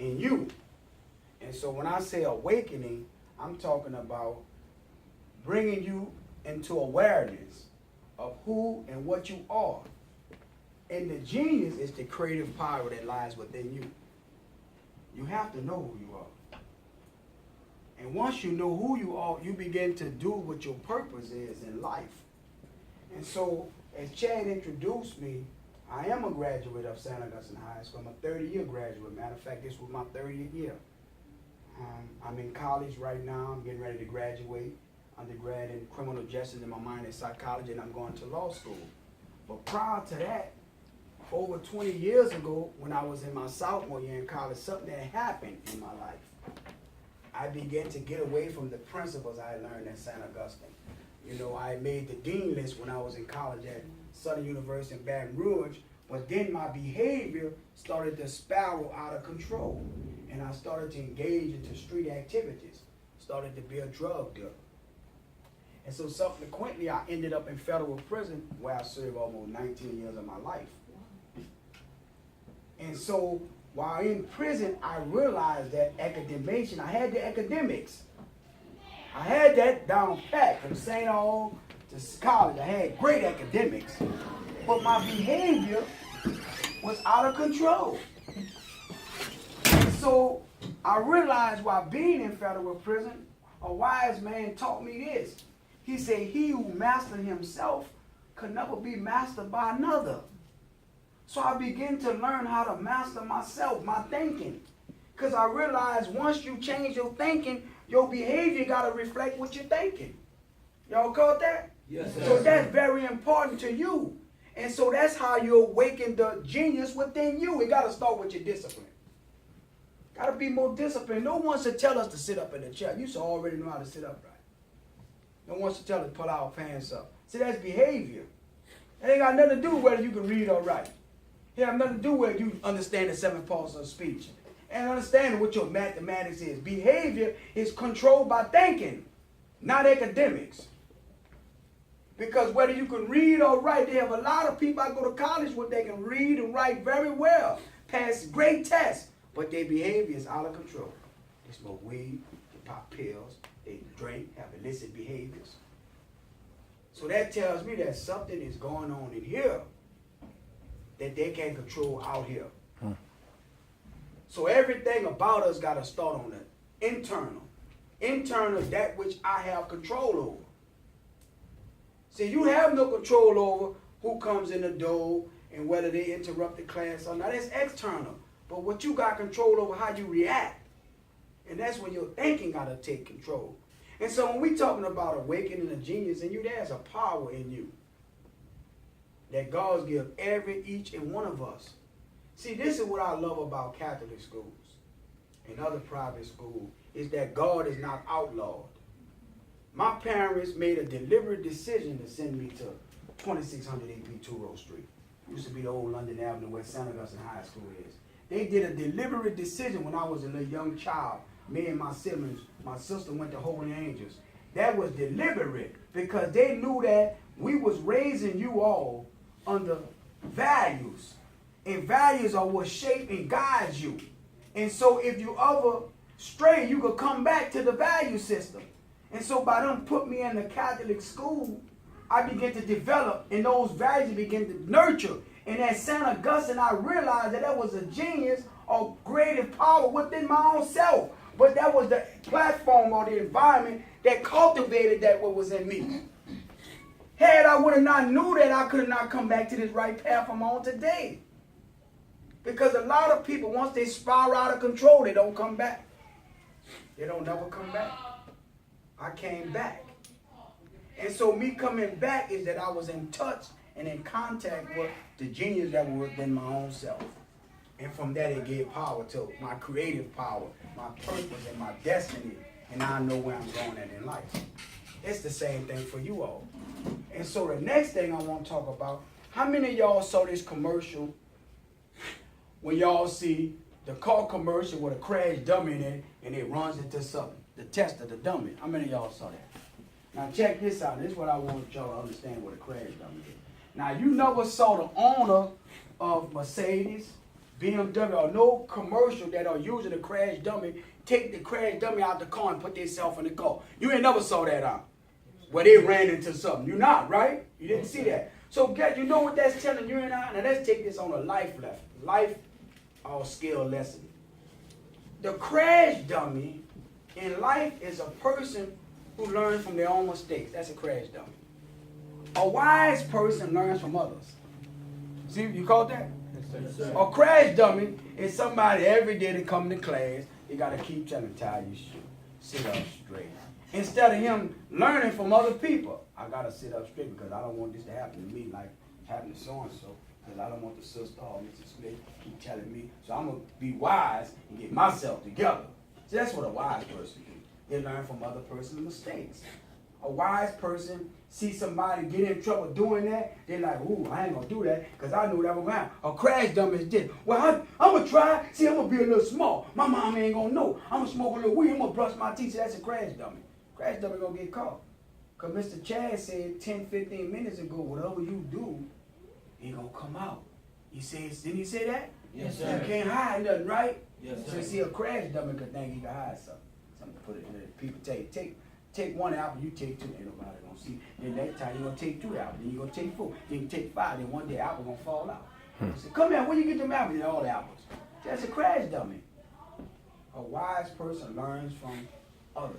in you. And so when I say awakening, I'm talking about bringing you into awareness of who and what you are. And the genius is the creative power that lies within you. You have to know who you are. And once you know who you are, you begin to do what your purpose is in life. And so, as Chad introduced me, I am a graduate of St. Augustine High School. I'm a 30-year graduate. Matter of fact, this was my 30th year. I'm in college right now. I'm getting ready to graduate, undergrad in criminal justice and my minor in psychology, and I'm going to law school. But prior to that, over 20 years ago, when I was in my sophomore year in college, something that happened in my life. I began to get away from the principles I learned at St. Augustine. You know, I made the dean list when I was in college at Southern University in Baton Rouge, but then my behavior started to spiral out of control. And I started to engage into street activities, started to be a drug dealer. And so subsequently, I ended up in federal prison where I served almost 19 years of my life. And so while in prison, I realized that academation, I had the academics. I had that down pat from St. Aug to college. I had great academics. But my behavior was out of control. And so I realized while being in federal prison, a wise man taught me this. He said, he who mastered himself could never be mastered by another. So I began to learn how to master myself, my thinking. Because I realized once you change your thinking, your behavior got to reflect what you're thinking. Y'all caught that? Yes, sir. So that's very important to you. And so that's how you awaken the genius within you. It got to start with your discipline. Got to be more disciplined. No one should tell us to sit up in the chair. You should already know how to sit upright. No one should tell us to pull our pants up. See, that's behavior. It ain't got nothing to do with whether you can read or write. It has nothing to do with you understand the 7 parts of speech and understand what your mathematics is. Behavior is controlled by thinking, not academics. Because whether you can read or write, they have a lot of people I go to college with, they can read and write very well, pass great tests, but their behavior is out of control. They smoke weed, they pop pills, they drink, have illicit behaviors. So that tells me that something is going on in here that they can't control out here. So everything about us got to start on the internal. Internal, that which I have control over. See, you have no control over who comes in the door and whether they interrupt the class or not. That's external. But what you got control over, how you react. And that's when your thinking got to take control. And so when we talking about awakening the genius in you, there's a power in you that God's given each and one of us. See, this is what I love about Catholic schools and other private schools, is that God is not outlawed. My parents made a deliberate decision to send me to 2600 AP 2 Road Street. It used to be the old London Avenue where St. Augustine High School is. They did a deliberate decision when I was a little young child. Me and my siblings, my sister went to Holy Angels. That was deliberate because they knew that we was raising you all under values. And values are what shape and guides you. And so if you ever stray, you could come back to the value system. And so by them put me in the Catholic school, I began to develop, and those values began to nurture. And at St. Augustine, I realized that there was a genius or creative power within my own self. But that was the platform or the environment that cultivated that what was in me. Had I would have not knew that, I could have not come back to this right path I'm on today. Because a lot of people, once they spiral out of control, they don't come back. They don't never come back. I came back. And so me coming back is that I was in touch and in contact with the genius that was within my own self. And from that it gave power to my creative power, my purpose and my destiny. And I know where I'm going at in life. It's the same thing for you all. And so the next thing I want to talk about, how many of y'all saw this commercial when y'all see the car commercial with a crash dummy in it and it runs into something, the test of the dummy? How many of y'all saw that? Now check this out. This is what I want y'all to understand what a crash dummy is. Now you never saw the owner of Mercedes, BMW or no commercial that are using a crash dummy, take the crash dummy out the car and put themselves in the car. You ain't never saw that out. Where they ran into something. You not, right? You didn't see that. So guys, you know what that's telling you and I? Now let's take this on a life lesson. Life or skill lesson. The crash dummy in life is a person who learns from their own mistakes. That's a crash dummy. A wise person learns from others. See, you caught that? Yes, sir. A crash dummy is somebody every day that come to class, you got to keep telling tie your shoe, sit up straight. Instead of him learning from other people, I got to sit up straight because I don't want this to happen to me like happened to so-and-so. Because I don't want the sister or Mrs. Smith keep telling me. So I'm going to be wise and get myself together. See, that's what a wise person do. They learn from other person's mistakes. A wise person see somebody get in trouble doing that, they're like, ooh, I ain't gonna do that because I knew that was going to happen. A crash dummy is this. Well, I'm gonna try. See, I'm gonna be a little small. My mom ain't gonna know. I'm gonna smoke a little weed. I'm gonna brush my teeth. That's a crash dummy. Crash dummy gonna get caught. Because Mr. Chad said 10, 15 minutes ago, whatever you do, it gonna come out. He says, didn't he say that? Yes, sir. You can't hide nothing, right? Yes, So sir. you see, a crash dummy could think he can hide something. Something to put it in there. People take one apple, you take two, ain't nobody gonna see. Then next time you're gonna take 2 apples, then you're gonna take 4, then you take 5, then one day apple gonna fall out. So come here, where you get them apples? Then all the apples. That's a crash dummy. A wise person learns from others.